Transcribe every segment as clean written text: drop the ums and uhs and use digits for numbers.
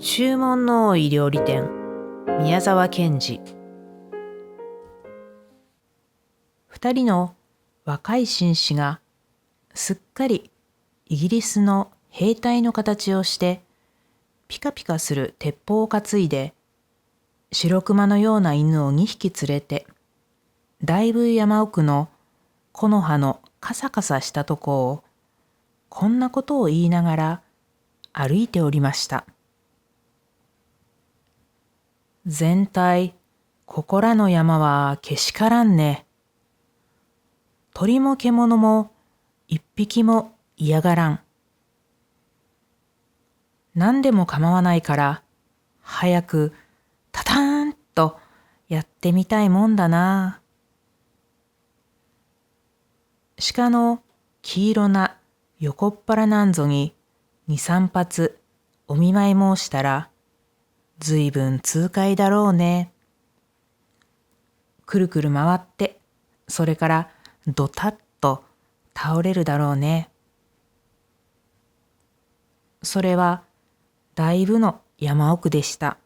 注文の多い料理店、宮沢賢治。二人の若い紳士がすっかりイギリスの兵隊の形をしてピカピカする鉄砲を担いで白熊のような犬を2匹連れてだいぶ山奥の木の葉のカサカサしたとこをこんなことを言いながら歩いておりました。全体ここらの山はけしからんね。鳥も獣も一匹も嫌がらん。何でも構わないから早くタターンとやってみたいもんだな。鹿の黄色な横っ腹なんぞに2、3発お見舞い申したらずいぶん痛快だろうね。くるくる回ってそれからドタッと倒れるだろうね。それはだいぶの山奥でした。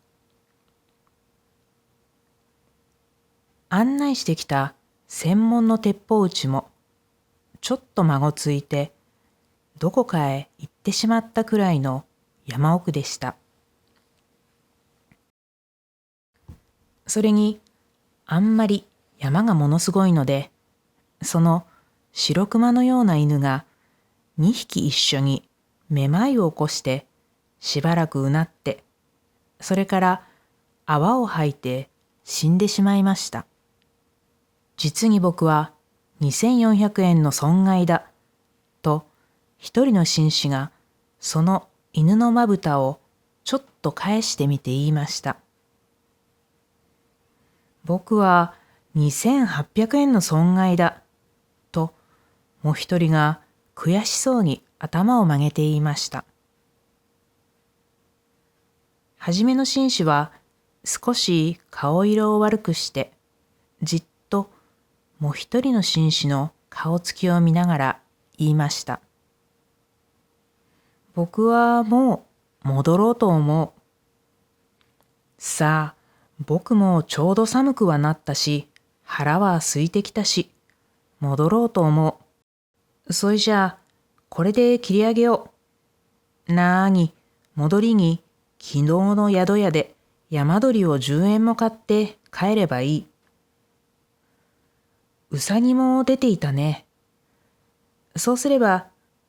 案内してきた専門の鉄砲撃ちもちょっとまごついてどこかへ行ってしまったくらいの山奥でした。それにあんまり山がものすごいのでその白熊のような犬が2匹一緒にめまいを起こしてしばらくうなってそれから泡を吐いて死んでしまいました。実に僕は2400円の損害だと一人の紳士がその犬のまぶたをちょっと返してみて言いました。僕は2800円の損害だともう一人が悔しそうに頭を曲げて言いました。はじめの紳士は少し顔色を悪くしてじっともう一人の紳士の顔つきを見ながら言いました。僕はもう戻ろうと思う。さあ、僕もちょうど寒くはなったし、腹は空いてきたし、戻ろうと思う。それじゃあ、これで切り上げよう。なーに、戻りに、昨日の宿屋で山鳥を10円も買って帰ればいい。うさぎも出ていたね。そうすれば、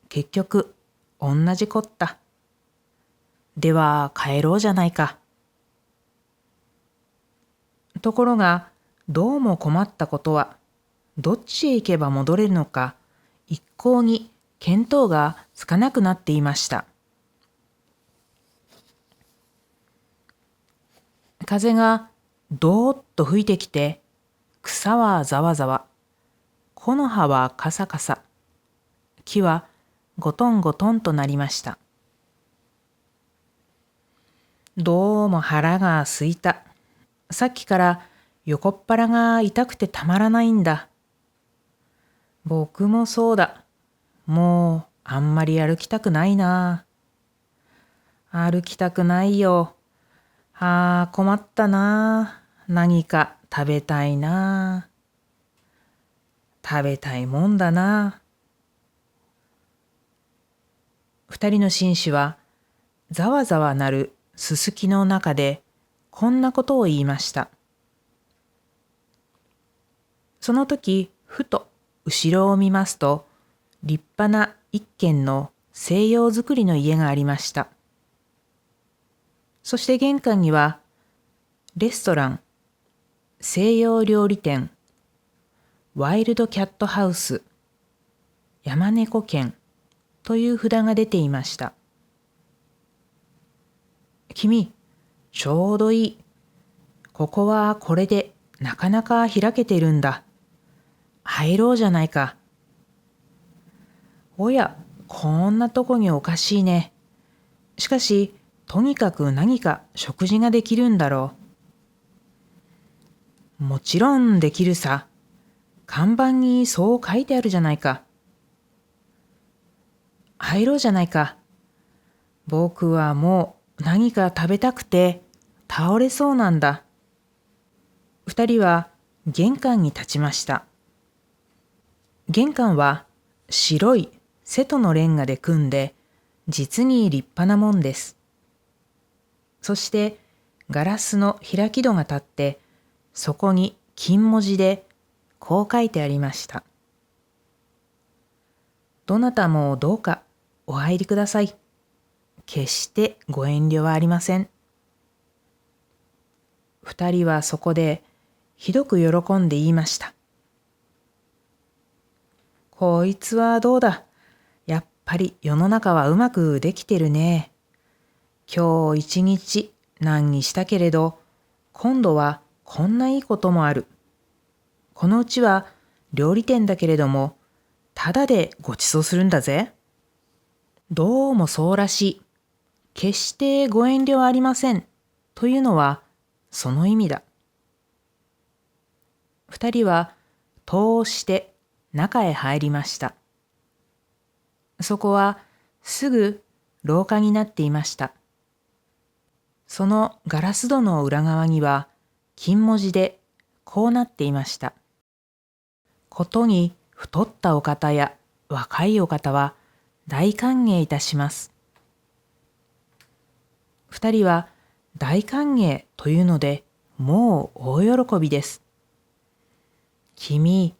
結局、同じこった。では、帰ろうじゃないか。ところがどうも困ったことはどっちへ行けば戻れるのか一向に見当がつかなくなっていました。風がどーっと吹いてきて草はざわざわ木の葉はカサカサ木はゴトンゴトンとなりました。どうも腹が空いた。さっきから横っ腹が痛くてたまらないんだ。僕もそうだ。もうあんまり歩きたくないな。歩きたくないよ。ああ、困ったな。何か食べたいな。食べたいもんだな。二人の紳士はざわざわなるすすきの中でこんなことを言いました。その時ふと後ろを見ますと立派な一軒の西洋造りの家がありました。そして玄関にはレストラン、西洋料理店、ワイルドキャットハウス、山猫軒という札が出ていました。君、ちょうどいい。ここはこれでなかなか開けてるんだ。入ろうじゃないか。おや、こんなとこにおかしいね。しかし、とにかく何か食事ができるんだろう。もちろんできるさ。看板にそう書いてあるじゃないか。入ろうじゃないか。僕はも何か食べたくて倒れそうなんだ。二人は玄関に立ちました。玄関は白い瀬戸のレンガで組んで、実に立派なもんです。そしてガラスの開き戸が立って、そこに金文字でこう書いてありました。どなたもどうかお入りください。決してご遠慮はありません。二人はそこでひどく喜んで言いました。こいつはどうだ。やっぱり世の中はうまくできてるね。今日一日難にしたけれど、今度はこんないいこともある。このうちは料理店だけれども、ただでご馳走するんだぜ。どうもそうらしい。決してご遠慮はありません。というのはその意味だ。二人は戸をして中へ入りました。そこはすぐ廊下になっていました。そのガラス戸の裏側には金文字でこうなっていました。ことに太ったお方や若いお方は大歓迎いたします。二人は大歓迎というのでもう大喜びです。君、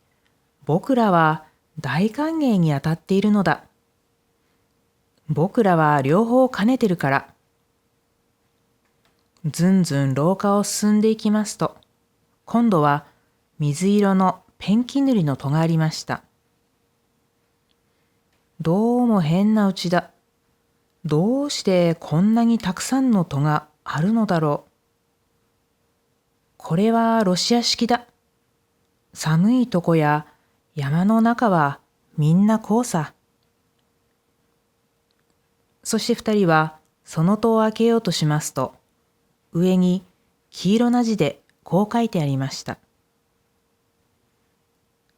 僕らは大歓迎にあたっているのだ。僕らは両方兼ねてるから。ずんずん廊下を進んでいきますと、今度は水色のペンキ塗りの戸がありました。どうも変なうちだ。どうしてこんなにたくさんの戸があるのだろう。これはロシア式だ。寒いとこや山の中はみんなこうさ。そして二人はその戸を開けようとしますと、上に黄色な字でこう書いてありました。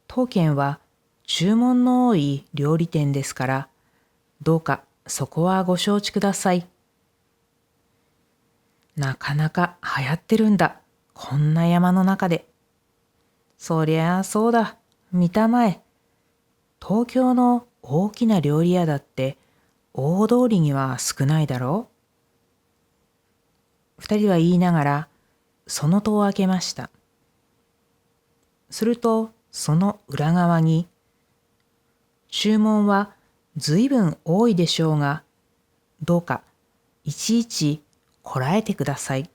当軒は注文の多い料理店ですから、どうかそこはご承知ください。なかなか流行ってるんだ。こんな山の中で。そりゃあそうだ。見たまえ。東京の大きな料理屋だって大通りには少ないだろう。二人は言いながらその戸を開けました。するとその裏側に、注文はずいぶん多いでしょうが、どうかいちいちこらえてください。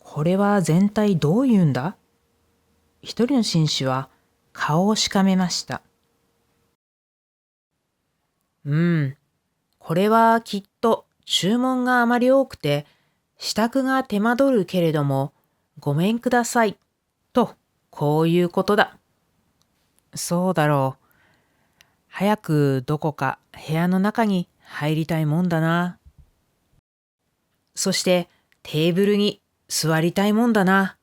これは全体どういうんだ？一人の紳士は顔をしかめました。これはきっと注文があまり多くて、支度が手間取るけれども、ごめんください。と、こういうことだ。そうだろう。早くどこか部屋の中に入りたいもんだな。そしてテーブルに座りたいもんだな。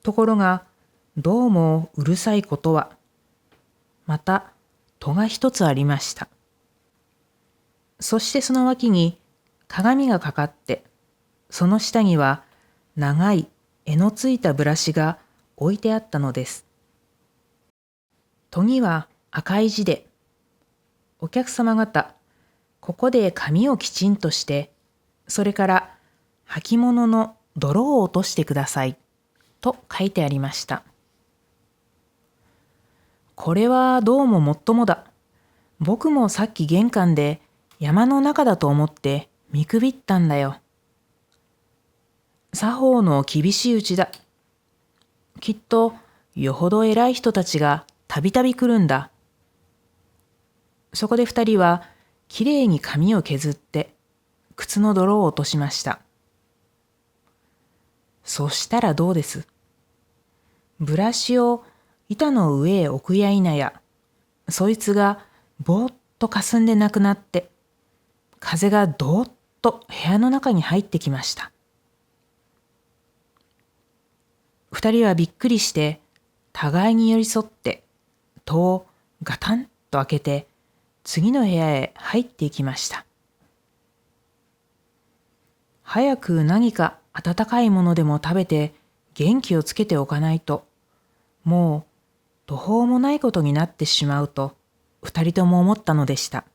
ところが、どうもうるさいことは、また戸が一つありました。そしてその脇に鏡がかかって、その下には長い柄のついたブラシが置いてあったのです。戸には赤い字で、お客様方、ここで髪をきちんとして、それから履物の泥を落としてください、と書いてありました。これはどうももっともだ。僕もさっき玄関で山の中だと思って見くびったんだよ。作法の厳しいうちだ。きっとよほど偉い人たちがたびたび来るんだ。そこで二人はきれいに髪を削って靴の泥を落としました。そしたらどうです？ブラシを板の上へ置くや否や、そいつがぼーっと霞んでなくなって、風がどーっと部屋の中に入ってきました。二人はびっくりして、互いに寄り添って、戸をガタンと開けて、次の部屋へ入っていきました。早く何か温かいものでも食べて元気をつけておかないと、もう途方もないことになってしまうと二人とも思ったのでした。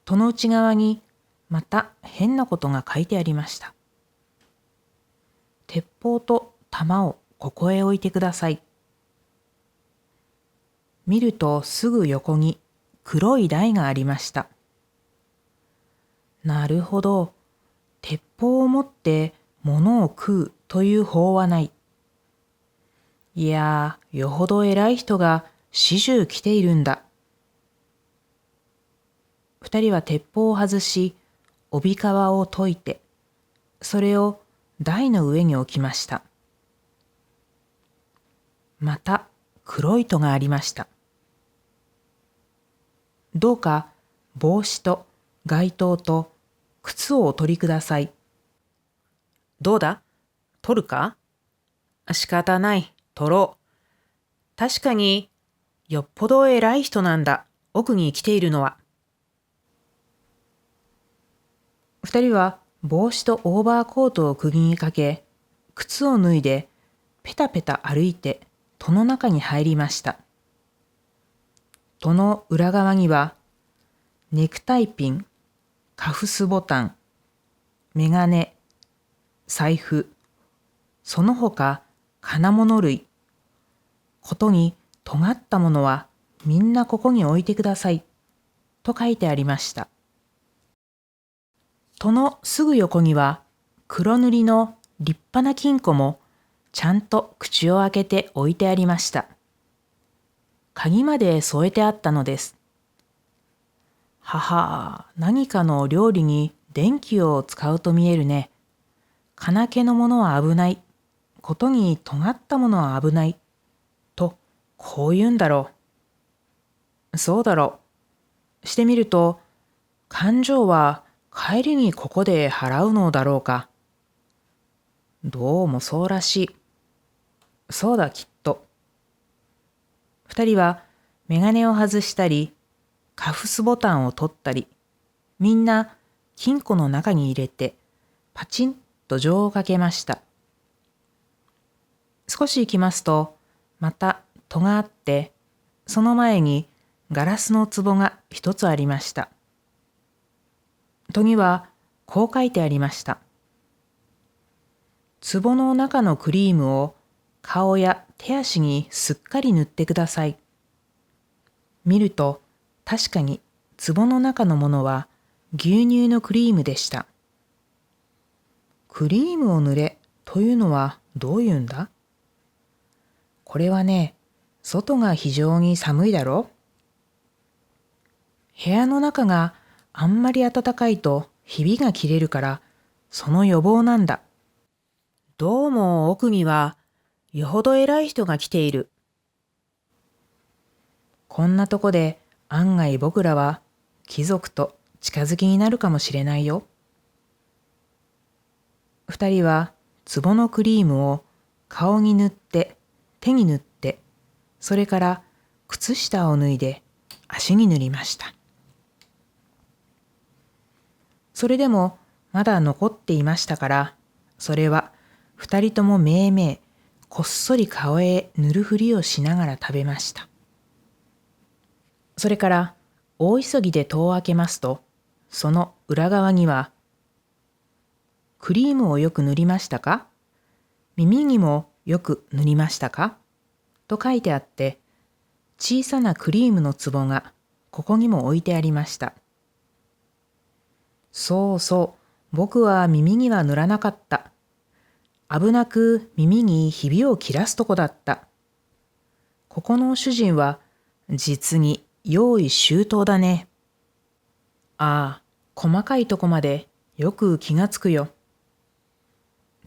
戸の内側にまた変なことが書いてありました。鉄砲と弾をここへ置いてください。見るとすぐ横に黒い台がありました。なるほど。鉄砲を持って物を食うという法はない。いやー、よほど偉い人が始終来ているんだ。二人は鉄砲を外し、帯皮を解いて、それを台の上に置きました。また黒い戸がありました。どうか帽子と街灯と靴をお取りください。どうだ？取るか？仕方ない、取ろう。確かによっぽど偉い人なんだ、奥に来ているのは。二人は帽子とオーバーコートを釘にかけ、靴を脱いでペタペタ歩いて戸の中に入りました。戸の裏側にはネクタイピン、カフスボタン、メガネ、財布、その他金物類、ことに尖ったものはみんなここに置いてくださいと書いてありました。戸のすぐ横には黒塗りの立派な金庫もちゃんと口を開けて置いてありました。鍵まで添えてあったのです。はは、何かの料理に電気を使うと見えるね。金気のものは危ない。ことに尖ったものは危ない。と、こう言うんだろう。そうだろう。してみると、勘定は帰りにここで払うのだろうか。どうもそうらしい。そうだきっと。二人はメガネを外したり、カフスボタンを取ったり、みんな金庫の中に入れて、パチンと錠をかけました。少し行きますと、また戸があって、その前にガラスの壺が一つありました。戸にはこう書いてありました。壺の中のクリームを顔や手足にすっかり塗ってください。見ると確かに壺の中のものは牛乳のクリームでした。クリームを塗れというのはどういうんだ？これはね、外が非常に寒いだろ？部屋の中があんまり暖かいとひびが切れるから、その予防なんだ。どうも奥にはよほど偉い人が来ている。こんなとこで案外僕らは貴族と近づきになるかもしれないよ。二人は壺のクリームを顔に塗って手に塗って、それから靴下を脱いで足に塗りました。それでもまだ残っていましたから、それは二人ともめいめいこっそり顔へ塗るふりをしながら食べました。それから大急ぎで戸を開けますと、その裏側には、クリームをよく塗りましたか？耳にもよく塗りましたか？と書いてあって、小さなクリームの壺がここにも置いてありました。そうそう、僕は耳には塗らなかった。危なく耳にひびを切らすとこだった。ここの主人は実に用意周到だね。ああ、細かいとこまでよく気がつくよ。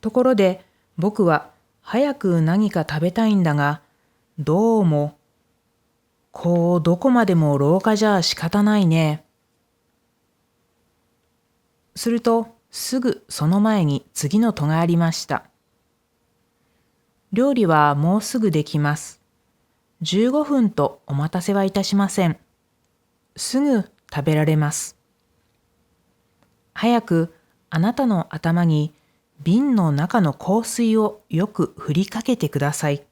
ところで僕は早く何か食べたいんだが、どうも、こうどこまでも廊下じゃ仕方ないね。するとすぐその前に次の戸がありました。料理はもうすぐできます。15分とお待たせはいたしません。すぐ食べられます。早くあなたの頭に瓶の中の香水をよく振りかけてください。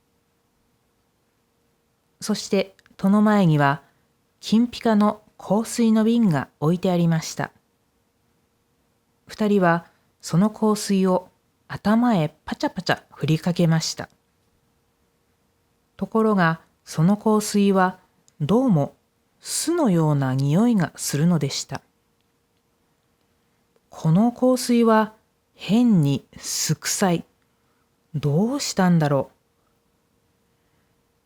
そして戸の前には金ピカの香水の瓶が置いてありました。二人はその香水を頭へパチャパチャ振りかけました。ところがその香水はどうも酢のような匂いがするのでした。この香水は変に酢臭い。どうしたんだろ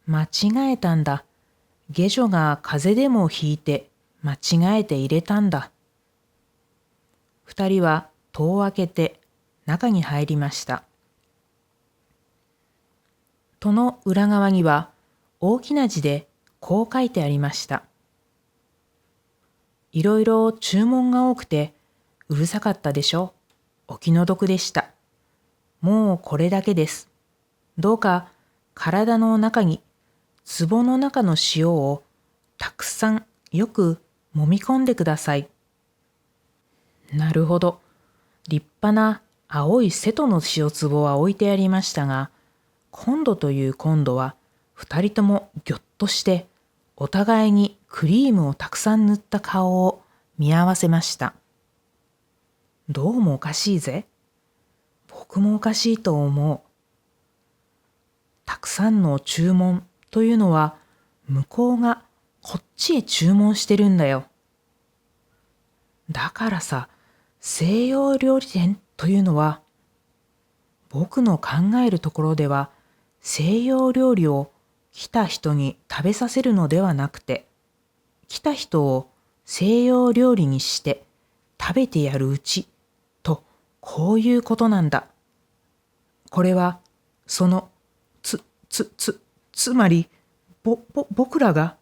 う。間違えたんだ。下女が風邪でもひいて間違えて入れたんだ。二人は戸を開けて中に入りました。戸の裏側には大きな字でこう書いてありました。いろいろ注文が多くてうるさかったでしょ。お気の毒でした。もうこれだけです。どうか体の中に壺の中の塩をたくさんよく揉み込んでください。なるほど。立派な青い瀬戸の塩壺は置いてありましたが、今度という今度は二人ともぎょっとしてお互いにクリームをたくさん塗った顔を見合わせました。どうもおかしいぜ。僕もおかしいと思う。たくさんの注文というのは向こうがこっちへ注文してるんだよ。だからさ、西洋料理店というのは僕の考えるところでは西洋料理を来た人に食べさせるのではなくて、来た人を西洋料理にして食べてやるうちと、こういうことなんだ。これはそのつまり僕らが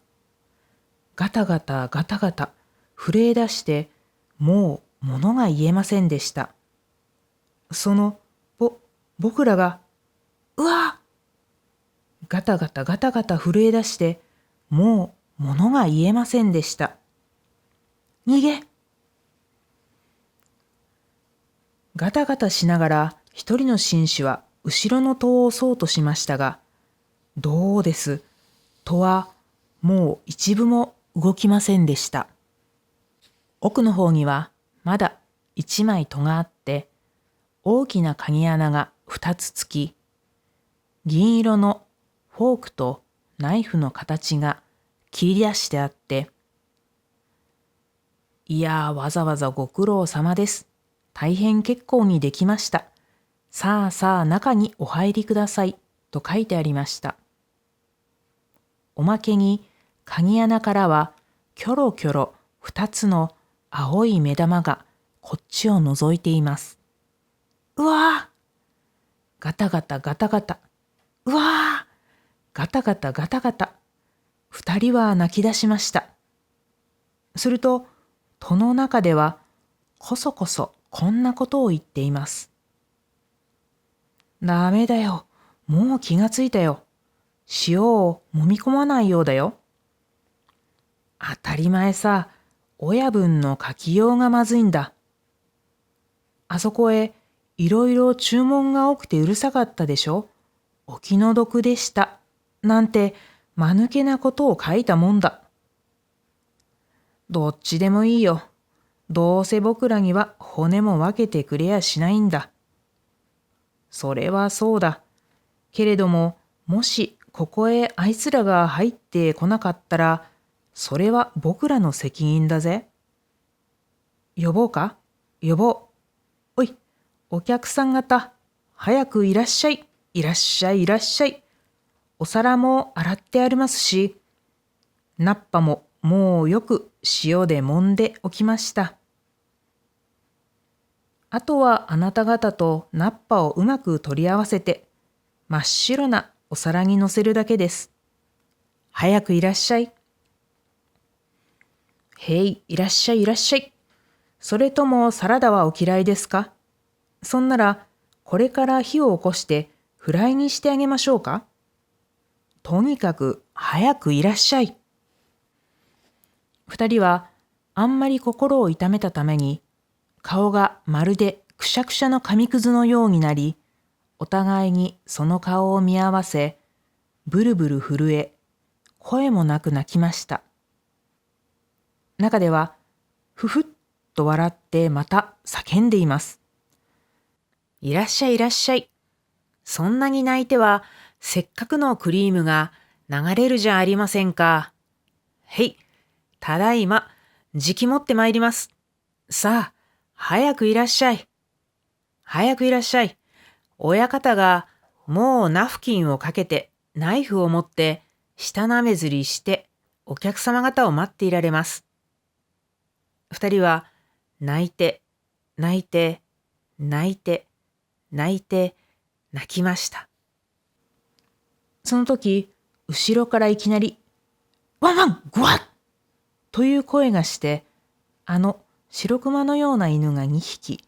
ガタガタガタガタ震え出してもう物が言えませんでした。その僕らがうわガタガタガタガタ震え出してもう物が言えませんでした。逃げ。ガタガタしながら一人の紳士は後ろの戸を押そうとしましたが、どうです。戸はもう一部も動きませんでした。奥の方にはまだ一枚戸があって、大きな鍵穴が二つつき、銀色のフォークとナイフの形が切り出してあって、いやわざわざご苦労様です。大変結構にできました。さあさあ中にお入りくださいと書いてありました。おまけに鍵穴からはキョロキョロ二つの青い目玉がこっちを覗いています。うわーガタガタガタガタ。うわーガタガタガタガタ。二人は泣き出しました。すると戸の中ではこそこそこんなことを言っています。ダメだよ。もう気がついたよ。塩を揉み込まないようだよ。当たり前さ。親分の書きようがまずいんだ。あそこへいろいろ注文が多くてうるさかったでしょ。お気の毒でした。なんて間抜けなことを書いたもんだ。どっちでもいいよ。どうせ僕らには骨も分けてくれやしないんだ。それはそうだ。けれども、もしここへあいつらが入ってこなかったら、それは僕らの責任だぜ。呼ぼうか？呼ぼう。おい、お客さん方、早くいらっしゃい。いらっしゃい、いらっしゃい。お皿も洗ってありますし、菜っぱももうよく塩で揉んでおきました。あとはあなた方と菜っぱをうまく取り合わせて、真っ白なお皿に乗せるだけです。早くいらっしゃい。へい、いらっしゃい、いらっしゃい。それともサラダはお嫌いですか？そんなら、これから火を起こしてフライにしてあげましょうか？とにかく早くいらっしゃい。二人はあんまり心を痛めたために、顔がまるでくしゃくしゃの紙くずのようになり、お互いにその顔を見合わせ、ブルブル震え、声もなく泣きました。中では、ふふっと笑ってまた叫んでいます。いらっしゃいいらっしゃい。そんなに泣いては、せっかくのクリームが流れるじゃありませんか。へい、ただいま、じき持ってまいります。さあ、早くいらっしゃい。早くいらっしゃい。親方がもうナフキンをかけて、ナイフを持って、舌なめずりして、お客様方を待っていられます。二人は、泣いて、泣いて、泣いて、泣いて、泣きました。その時、後ろからいきなり、ワンワングワッという声がして、あの白熊のような犬が2匹、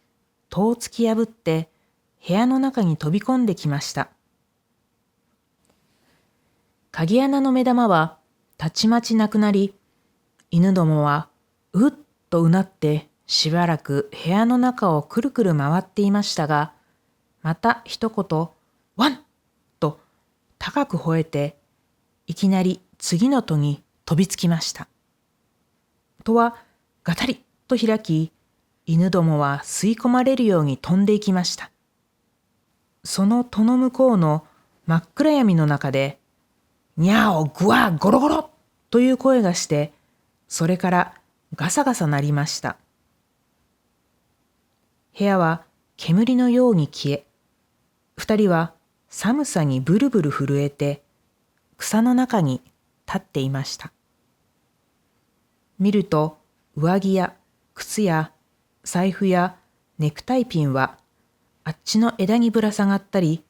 戸を突き破って部屋の中に飛び込んできました。鍵穴の目玉はたちまちなくなり、犬どもはうっとうなってしばらく部屋の中をくるくる回っていましたが、また一言、ワンと高く吠えて、いきなり次の戸に飛びつきました。戸はガタリと開き、犬どもは吸い込まれるように飛んでいきました。その戸の向こうの真っ暗闇の中で、にゃおぐわゴロゴロという声がして、それからガサガサ鳴りました。部屋は煙のように消え、二人は寒さにブルブル震えて、草の中に立っていました。見ると上着や靴や財布やネクタイピンはあっちの枝にぶら下がったり、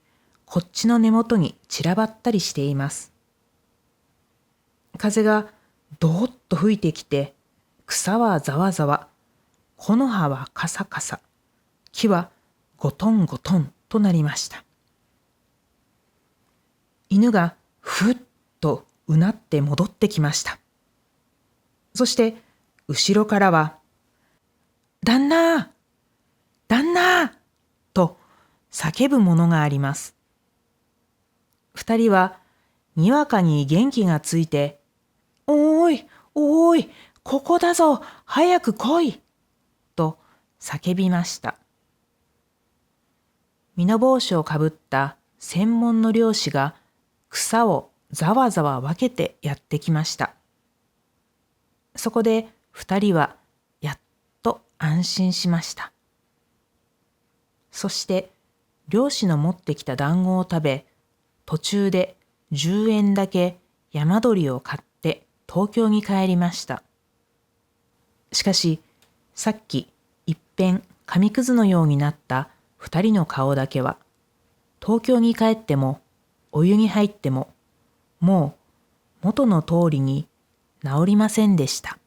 こっちの根元に散らばったりしています。風がどーっと吹いてきて、草はざわざわ、木の葉はカサカサ、木はゴトンゴトンとなりました。犬がふっとうなって戻ってきました。そして後ろからは、旦那旦那と叫ぶものがあります。二人はにわかに元気がついて、おーいおーい、ここだぞ、早く来いと叫びました。蓑帽子をかぶった専門の猟師が草をざわざわ分けてやってきました。そこで二人はやっと安心しました。そして猟師の持ってきた団子を食べ、途中で10円だけ山鳥を買って東京に帰りました。しかしさっきいっぺん紙くずのようになった二人の顔だけは、東京に帰ってもお湯に入ってももう元の通りに治りませんでした。